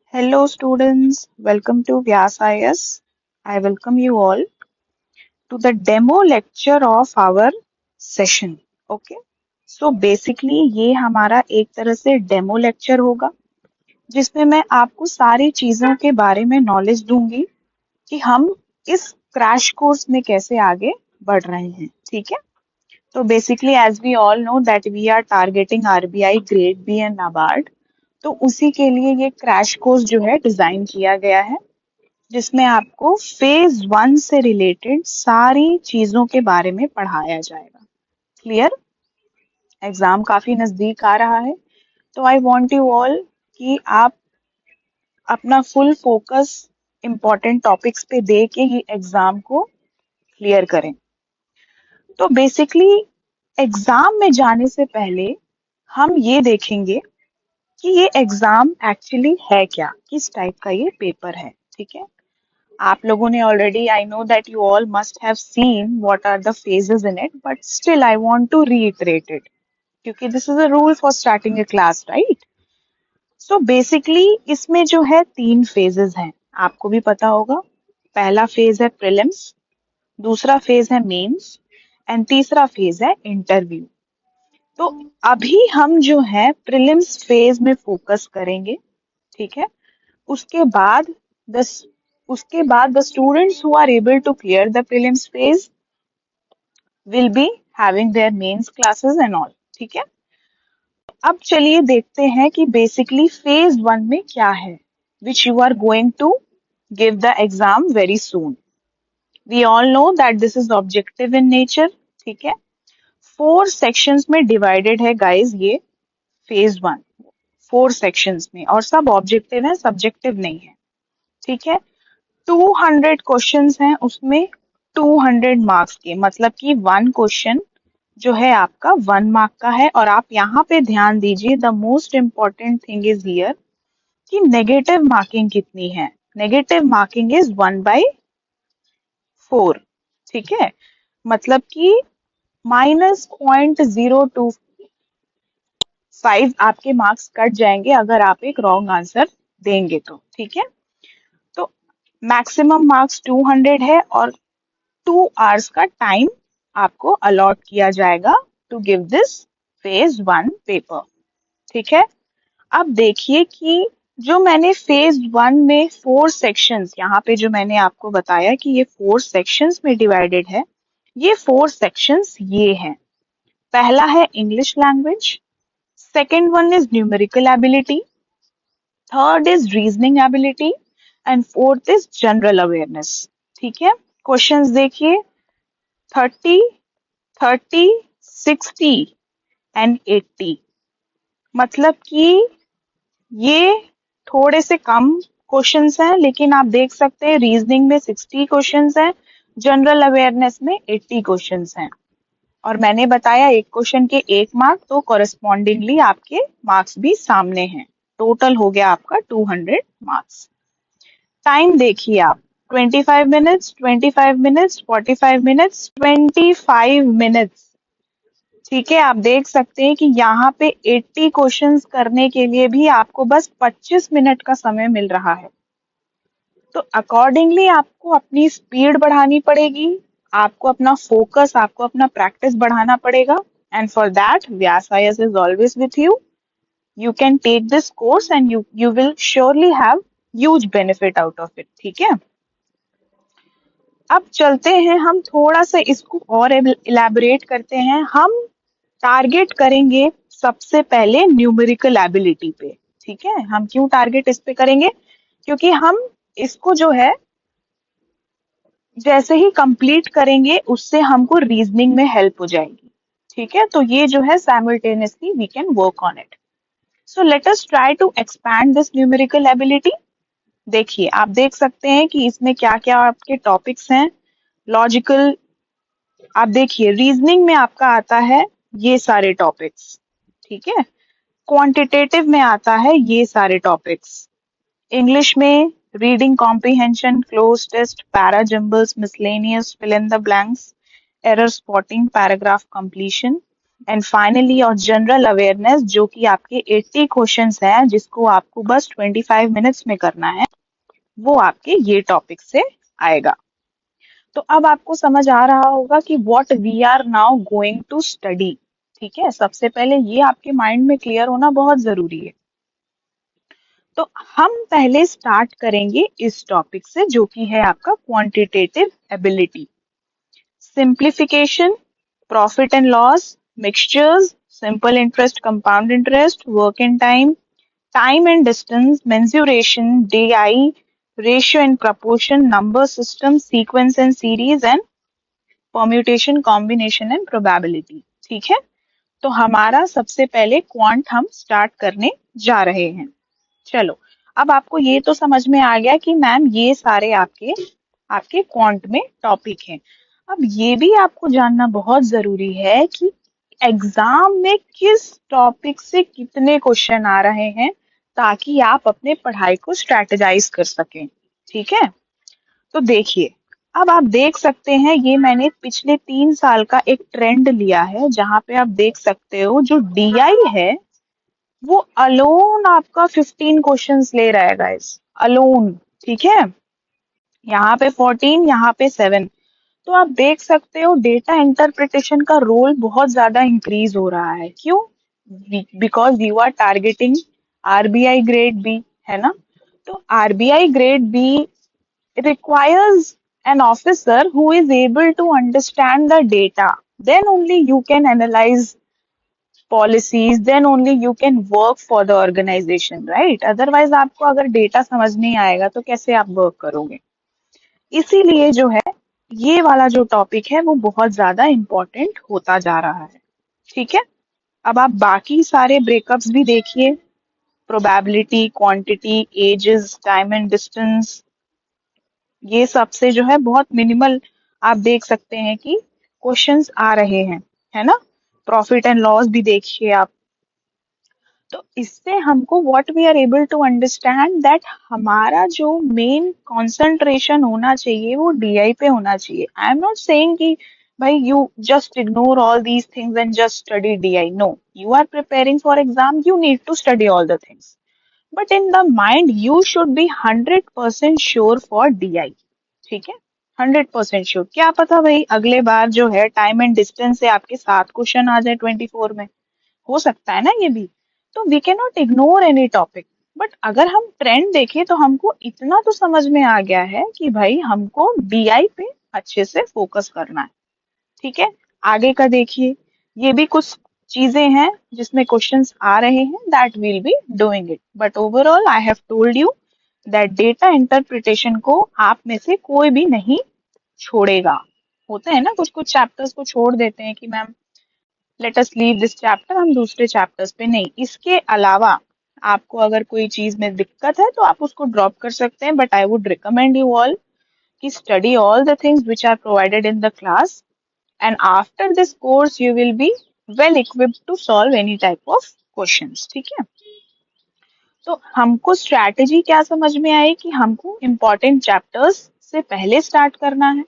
Hello students, welcome to Vyas IS. I welcome you all to the demo lecture of our session. Okay? So basically ये हमारा एक तरह से demo lecture होगा जिसमें मैं आपको सारी चीजों के बारे में नॉलेज दूंगी कि हम इस क्रैश कोर्स में कैसे आगे बढ़ रहे हैं. ठीक है? तो basically as we all know that we are targeting RBI grade B and NABARD. तो उसी के लिए ये क्रैश कोर्स जो है डिजाइन किया गया है जिसमें आपको फेज वन से रिलेटेड सारी चीजों के बारे में पढ़ाया जाएगा. क्लियर? एग्जाम काफी नजदीक आ रहा है तो आई वांट यू ऑल कि आप अपना फुल फोकस इम्पोर्टेंट टॉपिक्स पे दे के ये एग्जाम को क्लियर करें. तो बेसिकली एग्जाम में जाने से पहले हम ये देखेंगे कि ये एग्जाम एक्चुअली है क्या, किस टाइप का ये पेपर है. ठीक है? आप लोगों ने already I know that you all must have seen what are the phases in it but still I want to reiterate it क्योंकि this is a rule for starting a class, right? So basically इसमें जो है तीन phases हैं, आपको भी पता होगा. पहला फेज है प्रीलिम्स, दूसरा फेज है मेंस एंड तीसरा फेज है इंटरव्यू. तो अभी हम जो है प्रीलिम्स फेज में फोकस करेंगे. ठीक है? उसके बाद the उसके बाद the students who are able to clear the prelims phase will be having their mains classes and all. ठीक है? अब चलिए देखते हैं कि बेसिकली फेज वन में क्या है which you are going to give the exam very soon. We all know that this is objective in nature. ठीक है? 4 sections में divided है guys ये फेज वन. 4 sections में और सब ऑब्जेक्टिव है, सब्जेक्टिव नहीं है. ठीक है? 200 क्वेश्चंस हैं उसमें 200 मार्क्स के, मतलब कि 1 क्वेश्चन जो है आपका 1 मार्क का है. और आप यहाँ पे ध्यान दीजिए, the most important thing is here कि नेगेटिव मार्किंग कितनी है. Negative marking is 1/4. ठीक है? मतलब कि -0.025 आपके मार्क्स कट जाएंगे अगर आप एक रॉन्ग आंसर देंगे तो. ठीक है? तो मैक्सिमम मार्क्स 200 है और 2 आवर्स का टाइम आपको अलॉट किया जाएगा to give this phase one paper. ठीक है? अब देखिए कि जो मैंने फेज वन में 4 सेक्शंस, यहाँ पे जो मैंने आपको बताया कि ये 4 सेक्शंस में डिवाइडेड है, ये 4 सेक्शंस ये हैं. पहला है English language, second one is numerical ability, third is reasoning ability and fourth is general awareness. ठीक है? क्वेश्चंस देखिए, 30, 30, 60 एंड 80. मतलब कि ये थोड़े से कम क्वेश्चंस हैं, लेकिन आप देख सकते हैं रीजनिंग में 60 क्वेश्चंस हैं, जनरल अवेयरनेस में 80 क्वेश्चंस हैं. और मैंने बताया एक क्वेश्चन के 1 मार्क, तो कॉरेस्पॉन्डिंगली आपके मार्क्स भी सामने हैं. टोटल हो गया आपका 200 मार्क्स. टाइम देखिए आप, 25 मिनट्स, 25 मिनट्स, 45 मिनट्स, 25 मिनट्स. ठीक है? आप देख सकते हैं कि यहाँ पे 80 क्वेश्चंस करने के लिए भी आपको बस 25 मिनट का समय मिल रहा है. तो अकॉर्डिंगली आपको अपनी स्पीड बढ़ानी पड़ेगी, आपको अपना फोकस, आपको अपना प्रैक्टिस बढ़ाना पड़ेगा. And for that Vyas IAS is always with you. You can take this course and you will surely have huge benefit out of it. ठीक है? अब चलते हैं, हम थोड़ा सा इसको और इलैबोरेट करते हैं. हम टारगेट करेंगे सबसे पहले न्यूमेरिकल एबिलिटी पे. ठीक है? हम क्यों टारगेट इस पे करेंगे? क्योंकि हम इसको जो है जैसे ही कंप्लीट करेंगे उससे हमको रीजनिंग में हेल्प हो जाएगी. ठीक है? तो ये जो है simultaneously we can work on it. So let us try to expand this numerical ability. देखिए, आप देख सकते हैं कि इसमें क्या क्या आपके टॉपिक्स हैं. लॉजिकल, आप देखिए रीजनिंग में आपका आता है ये सारे टॉपिक्स. ठीक है? क्वांटिटेटिव में आता है ये सारे टॉपिक्स. इंग्लिश में reading comprehension, cloze test, para jumbles, miscellaneous, fill in the blanks, error spotting, paragraph completion. And finally और जनरल अवेयरनेस, जो कि आपके 80 क्वेश्चंस हैं जिसको आपको बस 25 मिनट्स में करना है, वो आपके ये टॉपिक से आएगा। तो अब आपको समझ आ रहा होगा कि what we are now going to study. ठीक है, सबसे पहले ये आपके माइंड में क्लियर होना बहुत जरूरी है। तो हम पहले स्टार्ट करेंगे इस टॉपिक से, जो कि है आपका quantitative ability. Simplification, profit and loss, mixtures, simple interest, compound interest, work and time, time and distance, mensuration, DI, ratio and proportion, number system, sequence and series, and permutation, combination and probability। ठीक है, तो हमारा सबसे पहले quant हम start करने जा रहे हैं। चलो, अब आपको ये तो समझ में आ गया कि मैम ये सारे आपके आपके क्वांट में टॉपिक हैं। अब ये भी आपको जानना बहुत जरूरी है कि एग्जाम में किस टॉपिक से कितने क्वेश्चन आ रहे हैं, ताकि आप अपने पढ़ाई को स्ट्रेटेजाइज कर सकें। ठीक है, तो देखिए, अब आप देख सकते हैं ये मैंने पिछले 3 साल का एक ट्रेंड लिया है, जहां पे आप देख सकते हो जो डीआई है वो अलोन आपका 15 क्वेश्चंस ले रहा है गाइस, अलोन। ठीक है, यहाँ पे 14, यहाँ पे 7। तो आप देख सकते हो डेटा इंटरप्रिटेशन का रोल बहुत ज्यादा इंक्रीज हो रहा है। क्यों? Because you are targeting RBI grade B, है ना? तो RBI grade B requires an officer who is able to understand the data. Then only you can analyze policies, then only you can work for the organization, right? Otherwise आपको अगर data समझ नहीं आएगा तो कैसे आप वर्क करोगे? इसीलिए जो है ये वाला जो टॉपिक है वो बहुत ज्यादा इम्पोर्टेंट होता जा रहा है। ठीक है, अब आप बाकी सारे ब्रेकअप्स भी देखिए, probability, quantity, ages, time and distance, ये सबसे जो है बहुत मिनिमल आप देख सकते हैं कि क्वेश्चंस आ रहे हैं, है ना? प्रॉफिट एंड लॉस भी देखिए आप। तो इससे हमको what we are able to understand that हमारा जो मेन कंसंट्रेशन होना चाहिए वो डीआई पे होना चाहिए। आई एम नॉट सेइंग कि भाई you just ignore all these things and just study DI. No, you are preparing for exam, you need to study all the things, but in the mind you should be 100% sure for DI. ठीक है, 100% sure. क्या पता भाई अगले बार जो है time and distance से आपके 7 क्वेश्चन आ जाए 24 में, हो सकता है ना ये भी। तो we can not ignore any topic, but अगर हम ट्रेंड देखें तो हमको इतना तो समझ में आ गया है कि भाई हमको डीआई पे अच्छे से फोकस करना है। ठीक है, आगे का देखिए, ये भी कुछ चीजें हैं जिसमें क्वेश्चंस आ रहे हैं, that will be doing it, but overall I have told you that data interpretation को आप में से कोई भी नहीं छोड़ेगा। होता है ना, कुछ कुछ चैप्टर्स को छोड़ देते हैं कि ma'am let us leave this chapter, हम दूसरे चैप्टर्स पे नहीं। इसके अलावा आपको अगर कोई चीज में दिक्कत है तो आप उसको ड्रॉप कर सकते हैं, but I would recommend you all कि study all the things which are provided in the class, and after this course you will be well equipped to solve any type of questions। ठीक है, तो हमको strategy क्या समझ में आई कि हमको इम्पोर्टेंट चैप्टर्स से पहले स्टार्ट करना है,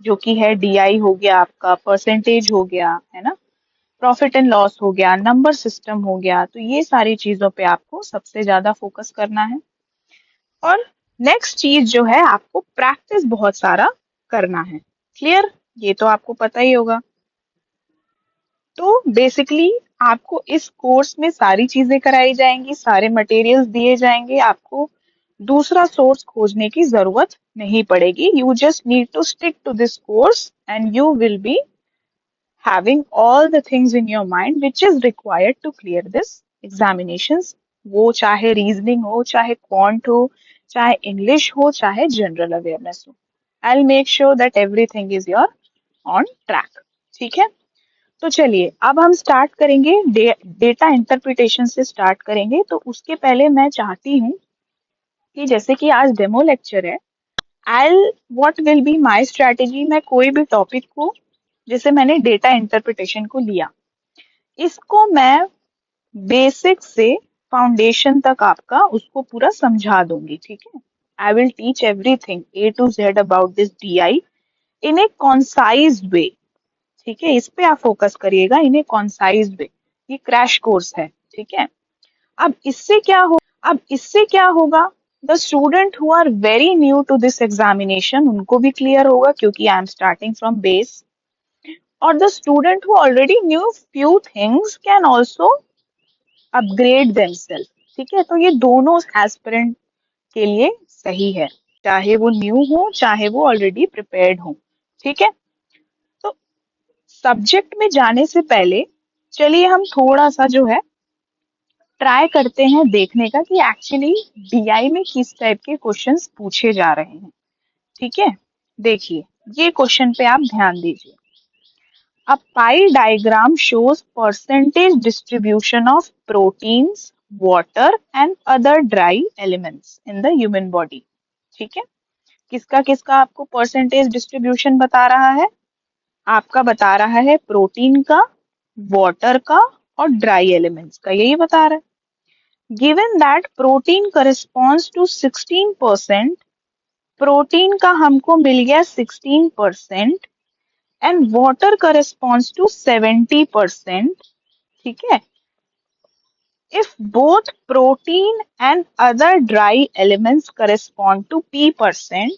जो कि है डीआई हो गया, आपका परसेंटेज हो गया, है ना, प्रॉफिट एंड लॉस हो गया, नंबर सिस्टम हो गया। तो ये सारी चीजों पे आपको सबसे ज्यादा फोकस करना है। और नेक्स्ट चीज जो है, आपको प्रैक्टिस बहुत सारा करना है। क्लियर? ये तो आपको पता ही होगा। तो बेसिकली आपको इस कोर्स में सारी चीजें कराई जाएंगी, सारे मटेरियल्स दिए जाएंगे, आपको दूसरा सोर्स खोजने की जरूरत नहीं पड़ेगी। You just need to stick to this course and you will be having all the things in your mind which is required to clear this examinations। वो चाहे रीजनिंग हो, चाहे क्वांट हो, चाहे इंग्लिश हो, चाहे जनरल अवेयरनेस हो, I will make sure that everything is your on track. ठीक है, तो चलिए अब हम स्टार्ट करेंगे, डेटा इंटरप्रिटेशन से स्टार्ट करेंगे। तो उसके पहले मैं चाहती हूँ कि जैसे कि आज डेमो लेक्चर है, I what will be my strategy. मैं कोई भी टॉपिक को, जैसे मैंने डेटा इंटरप्रिटेशन को लिया, इसको मैं बेसिक से फाउंडेशन तक आपका उसको पूरा समझा दूंगी। ठीक है, I will teach everything A to Z about this DI in a concise way. ठीक है, इस पे आप फोकस करिएगा इन ए कॉन्साइज वे। ये क्रैश कोर्स है, ठीक है। अब इससे क्या होगा, the student who are very new to this examination उनको भी क्लियर होगा क्योंकि I am starting from base, और the student who already knew few things can also upgrade themselves. ठीक है, तो ये दोनों एस्पिरेंट के लिए सही है, चाहे वो न्यू हो चाहे वो ऑलरेडी प्रिपेयर्ड हो। ठीक है, तो सब्जेक्ट में जाने से पहले चलिए हम थोड़ा सा जो है ट्राई करते हैं देखने का कि एक्चुअली डीआई में किस टाइप के क्वेश्चंस पूछे जा रहे हैं। ठीक है, देखिए ये क्वेश्चन पे आप ध्यान दीजिए। A pie diagram shows percentage distribution of proteins, water and other dry elements in the human body. ठीक है, किसका किसका आपको परसेंटेज डिस्ट्रीब्यूशन बता रहा है? आपका बता रहा है प्रोटीन का, वाटर का और ड्राई एलिमेंट्स का, यही बता रहा है। Given that protein corresponds to 16%, protein का हमको मिल गया 16% एंड वाटर करिस्पॉन्ड्स टू 70%। ठीक है, if both protein and other dry elements correspond to p%,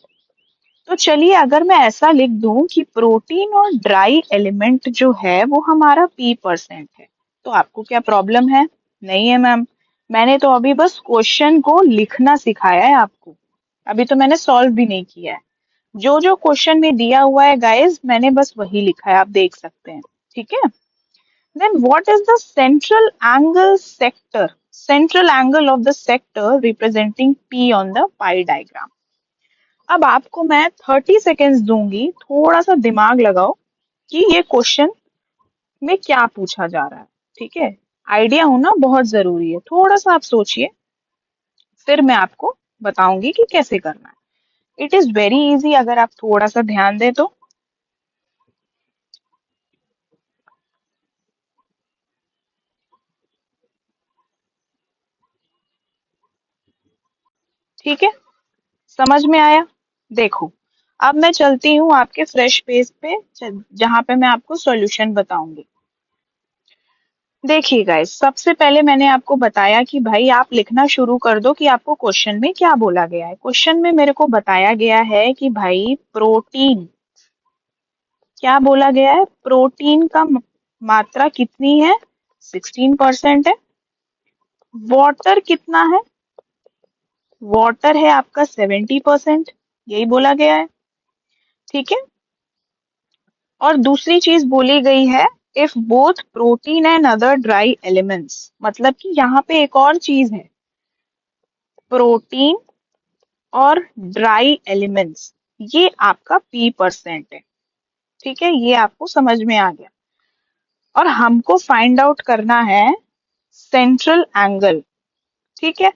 तो चलिए अगर मैं ऐसा लिख दूं कि प्रोटीन और ड्राई एलिमेंट जो है वो हमारा p% है, तो आपको क्या प्रॉब्लम है? नहीं है मैम, मैंने तो अभी बस क्वेश्चन को लिखना सिखाया है आपको, अभी तो मैंने सॉल्व भी नहीं किया है। जो जो क्वेश्चन में दिया हुआ है गाइस मैंने बस वही लिखा है, आप देख सकते हैं। ठीक है, then what is the central angle of the sector representing P on the pie diagram? अब आपको मैं 30 सेकेंड्स दूंगी, थोड़ा सा दिमाग लगाओ कि ये क्वेश्चन में क्या पूछा जा रहा है। ठीक है, आइडिया होना बहुत जरूरी है, थोड़ा सा आप सोचिए, फिर मैं आपको बताऊंगी कि कैसे करना है। इट इज वेरी इजी अगर आप थोड़ा सा ध्यान दें तो। ठीक है, समझ में आया? देखो, अब मैं चलती हूँ आपके फ्रेश पेज पे जहां पे मैं आपको सॉल्यूशन बताऊंगी। देखिए गाइस, सबसे पहले मैंने आपको बताया कि भाई आप लिखना शुरू कर दो कि आपको क्वेश्चन में क्या बोला गया है। क्वेश्चन में मेरे को बताया गया है कि भाई प्रोटीन, क्या बोला गया है? प्रोटीन का मात्रा कितनी है? 16% है। वाटर कितना है? वाटर है आपका 70%, यही बोला गया है। ठीक है, और दूसरी चीज बोली गई है if both protein and other dry elements, मतलब कि यहाँ पे एक और चीज है, प्रोटीन और ड्राई एलिमेंट्स, ये आपका p% है। ठीक है, ये आपको समझ में आ गया। और हमको फाइंड आउट करना है सेंट्रल एंगल। ठीक है,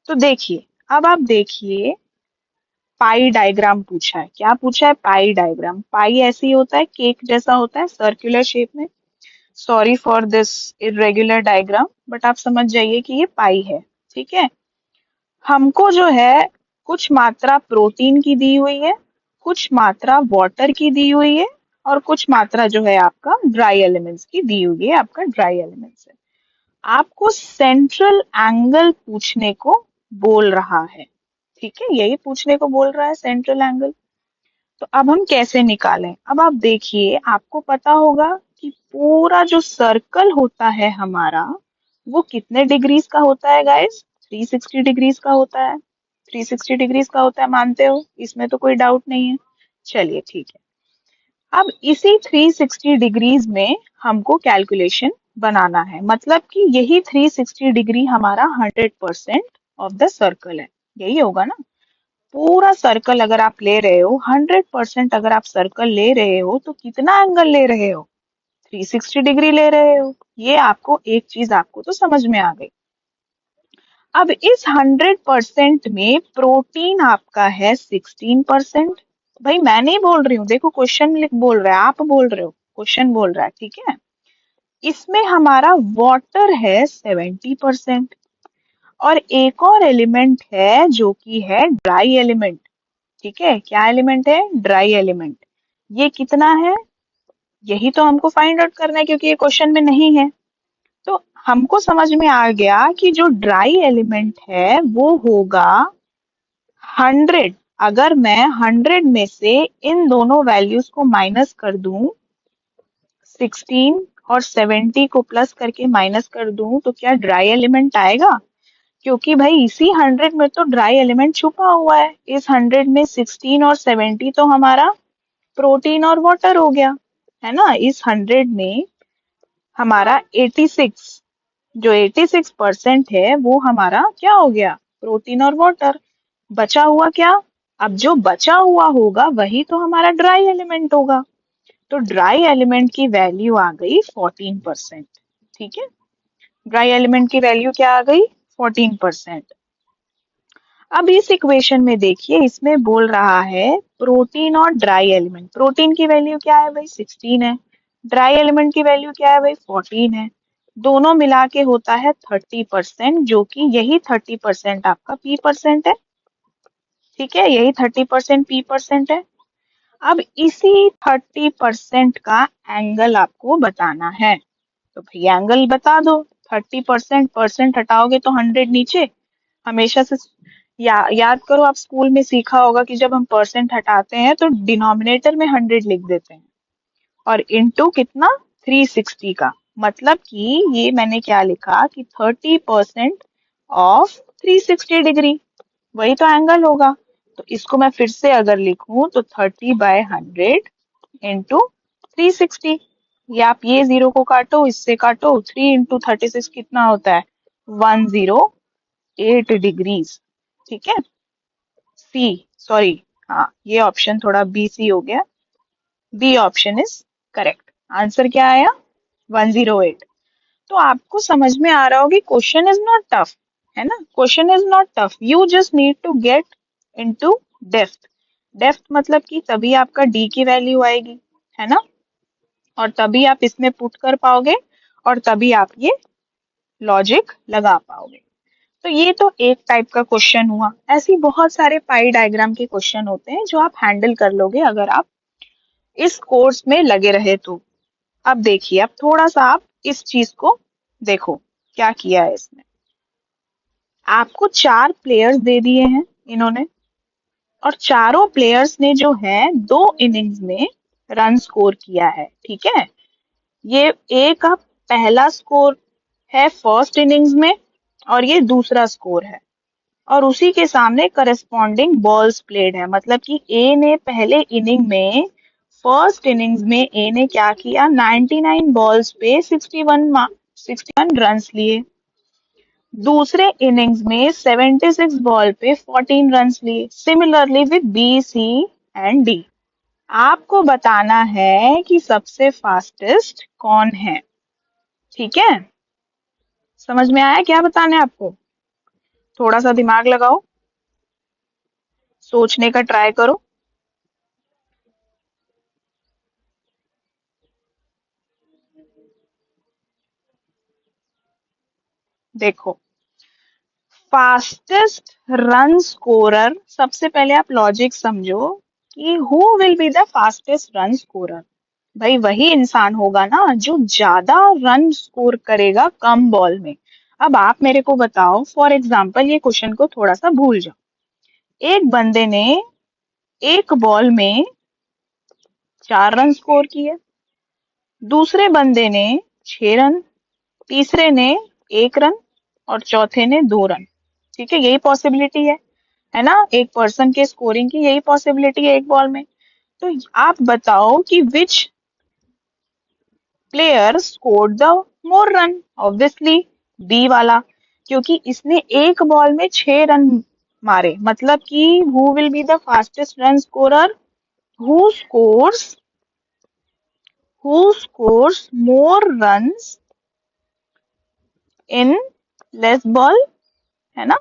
तो देखिए, अब आप देखिए पाई डायग्राम पूछा है। क्या पूछा है? पाई डायग्राम। पाई ऐसे ही होता है, केक जैसा होता है, सर्कुलर शेप में। Sorry for this irregular diagram, but आप समझ जाइए कि ये पाई है। ठीक है, हमको जो है कुछ मात्रा प्रोटीन की दी हुई है, कुछ मात्रा वाटर की दी हुई है और कुछ मात्रा जो है आपका ड्राई एलिमेंट्स की दी हुई है, आपका ड्राई एलिमेंट्स है। आपको सेंट्रल एंगल पूछने को बोल रहा है। ठीक है, यही पूछने को बोल रहा है, सेंट्रल एंगल। तो अब हम कैसे निकालें? अब आप देखिए, आपको पता होगा कि पूरा जो सर्कल होता है हमारा, वो कितने डिग्रीज का होता है गाइस? 360 डिग्रीज का होता है। 360 डिग्रीज का होता है, मानते हो? इसमें तो कोई डाउट नहीं है। चलिए ठीक है, अब इसी 360 डिग्रीज में हमको कैलकुलेशन बनाना है, मतलब कि यही 360 डिग्री हमारा 100% ऑफ द सर्कल है, यही होगा ना? पूरा सर्कल अगर आप ले रहे हो, 100% अगर आप सर्कल ले रहे हो, तो कितना एंगल ले रहे हो? 360 डिग्री ले रहे हो। ये आपको एक चीज आपको तो समझ में आ गई। अब इस 100% में प्रोटीन आपका है 16%। भाई मैं नहीं बोल रही हूँ, देखो क्वेश्चन लिख बोल रहा है, आप बोल रहे हो, क्वेश्चन बोल रहा है। ठीक है, इसमें हमारा वाटर है 70% और एक और एलिमेंट है जो कि है ड्राई एलिमेंट। ठीक है, क्या एलिमेंट है? Dry element. ये कितना है? यही तो हमको फाइंड आउट करना है क्योंकि ये क्वेश्चन में नहीं है। तो हमको समझ में आ गया कि जो ड्राई एलिमेंट है वो होगा 100। अगर मैं 100 में से इन दोनों वैल्यूज को माइनस कर दूं, 16 और 70 को प्लस करके माइनस कर दूं, तो क्या ड्राई एलिमेंट आएगा? क्योंकि भाई इसी 100 में तो ड्राई एलिमेंट छुपा हुआ है। इस 100 में 16 और 70 तो हमारा प्रोटीन और वाटर हो गया, है ना। इस 100 में हमारा 86, जो 86% है वो हमारा क्या हो गया? प्रोटीन और वाटर। बचा हुआ क्या? अब जो बचा हुआ होगा वही तो हमारा ड्राई एलिमेंट होगा। तो ड्राई एलिमेंट की वैल्यू आ गई 14%। ठीक है, ड्राई एलिमेंट की वैल्यू क्या आ गई? 14%। अब इस इक्वेशन में देखिए, इसमें बोल रहा है प्रोटीन और ड्राई एलिमेंट। प्रोटीन की वैल्यू क्या है भाई? 16 है। ड्राई एलिमेंट की वैल्यू क्या है भाई? 14 है। दोनों मिला के होता है 30%, जो कि यही 30% आपका पी परसेंट है। ठीक है, यही 30% पी परसेंट है। अब इसी 30% का एंगल आपको बताना है। तो भाई एंगल बता दो। 30% परसेंट हटाओगे तो 100 नीचे। हमेशा से याद करो, आप स्कूल में सीखा होगा कि जब हम परसेंट हटाते हैं तो डिनोमिनेटर में 100 लिख देते हैं और इनटू कितना? 360 का। मतलब कि ये मैंने क्या लिखा कि 30% ऑफ 360 डिग्री, वही तो एंगल होगा। तो इसको मैं फिर से अगर लिखूं तो 30/100 इंटू 360। ये आप ये जीरो को काटो, इससे काटो, 3 इंटू 36 कितना होता है? 108 डिग्रीज। ठीक है, सी, सॉरी, हाँ ये ऑप्शन थोड़ा बी सी हो गया। B option is correct. Answer क्या आया? 108। तो आपको समझ में आ रहा होगा क्वेश्चन इज नॉट टफ, है ना। Question is not tough, you just need to get into depth. Depth मतलब कि तभी आपका डी की वैल्यू आएगी, है ना, और तभी आप इसमें पुट कर पाओगे और तभी आप ये लॉजिक लगा पाओगे। तो ये तो एक टाइप का क्वेश्चन हुआ। ऐसे ही बहुत सारे पाई डायग्राम के क्वेश्चन होते हैं जो आप हैंडल कर लोगे अगर आप इस कोर्स में लगे रहे तो। अब देखिए, अब थोड़ा सा आप इस चीज को देखो, क्या किया है इसमें। आपको 4 प्लेयर्स दे दिए हैं इन्होंने, और चारों प्लेयर्स ने जो है 2 इनिंग्स में रन स्कोर किया है। ठीक है, ये एक का पहला स्कोर है फर्स्ट इनिंग्स में और ये दूसरा स्कोर है, और उसी के सामने करस्पॉन्डिंग बॉल्स प्लेड है। मतलब कि ए ने पहले इनिंग में, फर्स्ट इनिंग्स में ए ने क्या किया? 99 बॉल्स पे 61 रन्स लिए। दूसरे इनिंग्स में 76 बॉल पे 14 रन्स लिए। Similarly with B, C and D. आपको बताना है कि सबसे फास्टेस्ट कौन है। ठीक है, समझ में आया क्या बताना है आपको? थोड़ा सा दिमाग लगाओ, सोचने का ट्राई करो। देखो, फास्टेस्ट रन स्कोरर, सबसे पहले आप लॉजिक समझो कि who will be the fastest run scorer. भाई वही इंसान होगा ना जो ज्यादा रन स्कोर करेगा कम बॉल में। अब आप मेरे को बताओ, फॉर एग्जांपल ये क्वेश्चन को थोड़ा सा भूल जाओ। एक बंदे ने एक बॉल में 4 रन स्कोर किए, दूसरे बंदे ने 6 रन, तीसरे ने 1 रन और चौथे ने 2 रन। ठीक है, यही पॉसिबिलिटी है ना, एक पर्सन के स्कोरिंग की यही पॉसिबिलिटी है एक बॉल में। तो आप बताओ कि which player scored the more run? Obviously B वाला, क्योंकि इसने एक बॉल में 6 रन मारे। मतलब कि who will be the fastest run scorer? Who scores who scores more runs in less ball, है ना।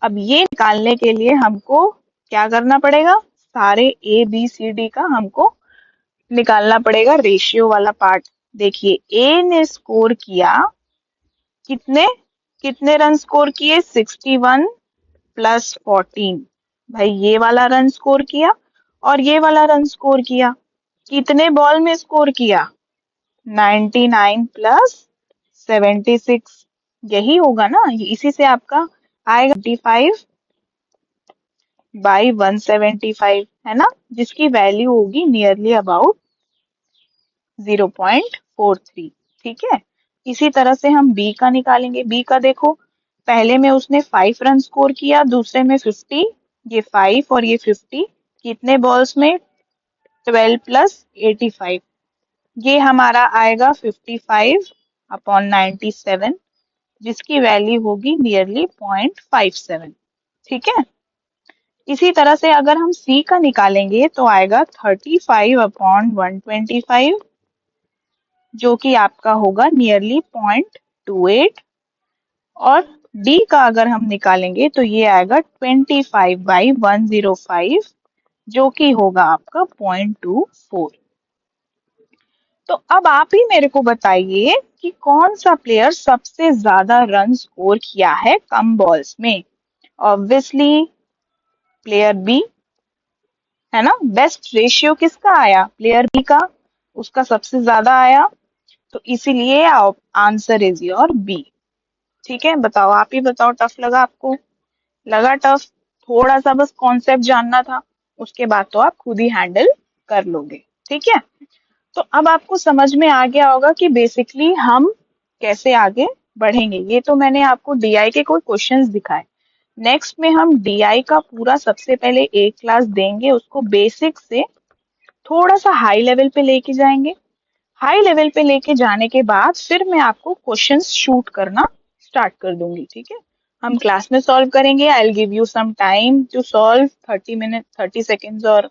अब ये निकालने के लिए हमको क्या करना पड़ेगा? सारे ए बी सी डी का हमको निकालना पड़ेगा, रेशियो वाला पार्ट। देखिए, ए ने स्कोर किया कितने कितने रन स्कोर किए? 61 प्लस 14। भाई ये वाला रन स्कोर किया और ये वाला रन स्कोर किया। कितने बॉल में स्कोर किया? 99 प्लस 76, यही होगा ना, इसी से आपका आएगा 25 बाई 175, है ना, जिसकी वैल्यू होगी नियरली अबाउट 0.43। ठीक है, इसी तरह से हम बी का निकालेंगे। बी का देखो, पहले में उसने 5 रन स्कोर किया, दूसरे में 50, ये 5 और ये 50, कितने बॉल्स में? 12 प्लस 85, ये हमारा आएगा 55 अपॉन 97, जिसकी वैल्यू होगी नियरली 0.57। ठीक है, इसी तरह से अगर हम सी का निकालेंगे तो आएगा 35 अपॉन 125, जो कि आपका होगा नियरली 0.28। और डी का अगर हम निकालेंगे तो ये आएगा 25 बाई 105, जो कि होगा आपका 0.24। तो अब आप ही मेरे को बताइए कि कौन सा प्लेयर सबसे ज्यादा रन स्कोर किया है कम बॉल्स में? ऑब्वियसली प्लेयर बी, है ना। बेस्ट रेशियो किसका आया? प्लेयर बी का, उसका सबसे ज्यादा आया, तो इसीलिए आंसर इज योर बी। ठीक है, बताओ, आप ही बताओ, टफ लगा आपको? लगा टफ? थोड़ा सा बस कॉन्सेप्ट जानना था, उसके बाद तो आप खुद ही हैंडल कर लोगे। ठीक है, तो अब आपको समझ में आ गया होगा कि बेसिकली हम कैसे आगे बढ़ेंगे। ये तो मैंने आपको डीआई के कोई क्वेश्चंस दिखाए। नेक्स्ट में हम डीआई का पूरा सबसे पहले एक क्लास देंगे, उसको बेसिक से थोड़ा सा हाई लेवल पे लेके जाएंगे। हाई लेवल पे लेके जाने के बाद फिर मैं आपको क्वेश्चंस शूट करना स्टार्ट कर दूंगी। ठीक है, हम क्लास में सॉल्व करेंगे। I will give you some time to solve, 30 minute, 30 seconds और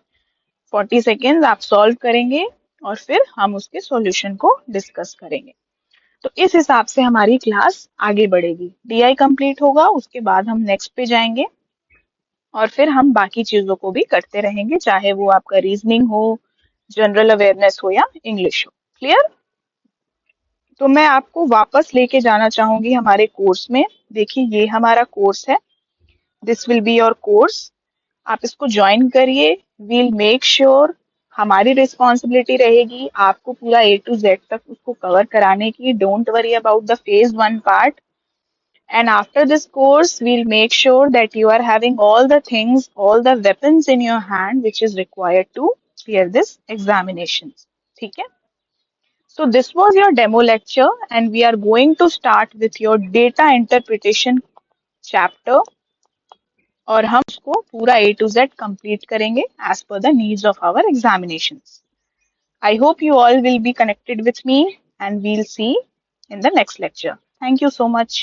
40 सेकेंड्स आप सॉल्व करेंगे, और फिर हम उसके सॉल्यूशन को डिस्कस करेंगे। तो इस हिसाब से हमारी क्लास आगे बढ़ेगी। डीआई कंप्लीट होगा, उसके बाद हम नेक्स्ट पे जाएंगे, और फिर हम बाकी चीजों को भी करते रहेंगे, चाहे वो आपका रीजनिंग हो, जनरल अवेयरनेस हो, या इंग्लिश हो। क्लियर? तो मैं आपको वापस लेके जाना चाहूंगी हमारे कोर्स में। देखिए, ये हमारा कोर्स है, this will be your course. आप इसको ज्वाइन करिए। वील मेक श्योर, हमारी रिस्पॉन्सिबिलिटी रहेगी आपको पूरा A to Z तक उसको कवर कराने की। Don't worry about the phase 1 part, and after this course we'll make sure that you are having all the things, all the weapons in your hand which is required to clear this examinations. ठीक है, so this was your demo lecture and we are going to start with your data interpretation chapter, और हम उसको पूरा A to Z complete करेंगे as per the needs of our examinations. I hope you all will be connected with me and we'll see in the next lecture. Thank you so much.